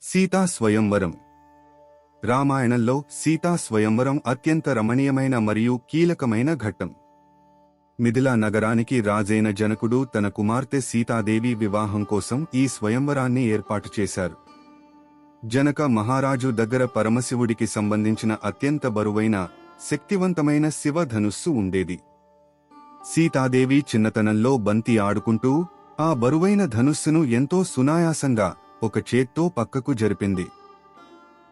సీతా స్వయంవరం. రామాయణంలో సీతా స్వయంవరం అత్యంత రమణీయమైన మరియు కీలకమైన ఘట్టం. మిథిలా నగరానికి రాజైన జనకుడు తన కుమార్తె సీతాదేవి వివాహం కోసం ఈ స్వయంవరాన్ని ఏర్పాటు చేశారు. జనక మహారాజు దగ్గర పరమశివుడికి సంబంధించిన అత్యంత బరువైన, శక్తివంతమైన శివధనుస్సు ఉండేది. సీతాదేవి చిన్నతనంలో బంతి ఆడుకుంటూ ఆ బరువైన ధనుస్సును ఎంతో సునాయాసంగా ఒక చేత్తో పక్కకు జరిపింది.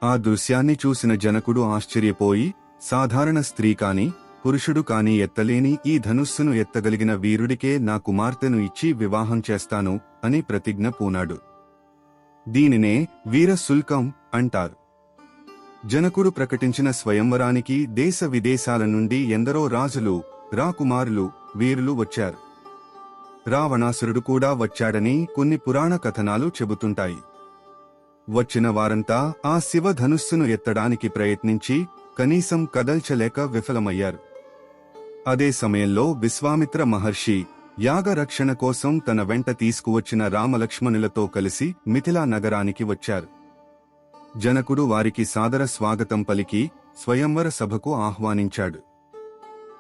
ఆ దృశ్యాన్ని చూసిన జనకుడు ఆశ్చర్యపోయి, సాధారణ స్త్రీ కాని, పురుషుడు కాని ఎత్తలేని ఈ ధనుస్సును ఎత్తగలిగిన వీరుడికే నా కుమార్తెను ఇచ్చి వివాహం చేస్తాను అని ప్రతిజ్ఞ పూనాడు. దీనినే వీరశుల్కం అంటారు. జనకుడు ప్రకటించిన స్వయంవరానికి దేశ విదేశాల నుండి ఎందరో రాజులు, రాకుమారులు, వీరులు వచ్చారు. రావణాసురుడు కూడా వచ్చాడని కొన్ని పురాణ కథనాలు చెబుతుంటాయి. వచ్చిన వారంతా ఆ శివధనుస్సును ఎత్తడానికి ప్రయత్నించి కనీసం కదల్చలేక విఫలమయ్యారు. అదే సమయంలో విశ్వామిత్ర మహర్షి యాగరక్షణ కోసం తన వెంట తీసుకువచ్చిన రామలక్ష్మణులతో కలిసి మిథిలా నగరానికి వచ్చారు. జనకుడు వారికి సాదర స్వాగతం పలికి స్వయంవర సభకు ఆహ్వానించాడు.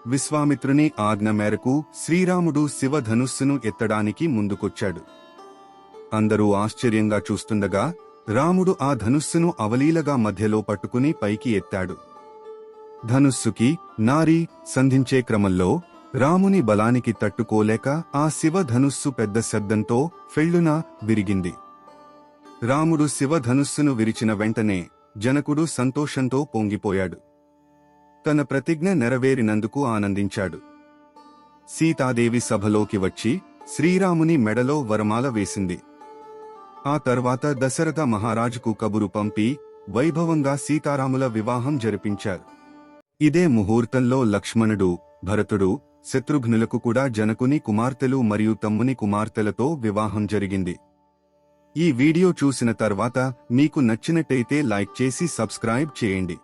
విశ్వామిత్రుని ఆజ్ఞ మేరకు శ్రీరాముడు శివధనుస్సును ఎత్తడానికి ముందుకొచ్చాడు. అందరూ ఆశ్చర్యంగా చూస్తుండగా రాముడు ఆ ధనుస్సును అవలీలగా మధ్యలో పట్టుకుని పైకి ఎత్తాడు. ధనుస్సుకి నారి సంధించే క్రమంలో రాముని బలానికి తట్టుకోలేక ఆ శివధనుస్సు పెద్ద శబ్దంతో ఫెళ్లున విరిగింది. రాముడు శివధనుస్సును విరిచిన వెంటనే జనకుడు సంతోషంతో పొంగిపోయాడు. తన ప్రతిజ్ఞ నెరవేరినందుకు ఆనందించాడు. సీతాదేవి సభలోకి వచ్చి శ్రీరాముని మెడలో వరమాల వేసింది. ఆ తర్వాత దశరథ మహారాజుకు కబురు పంపి వైభవంగా సీతారాముల వివాహం జరిపించారు. ఇదే ముహూర్తంలో లక్ష్మణుడు, భరతుడు, శత్రుఘ్నులకు కూడా జనకుని కుమార్తెలు మరియు తమ్ముని కుమార్తెలతో వివాహం జరిగింది. ఈ వీడియో చూసిన తర్వాత మీకు నచ్చినట్టయితే లైక్ చేసి సబ్స్క్రైబ్ చేయండి.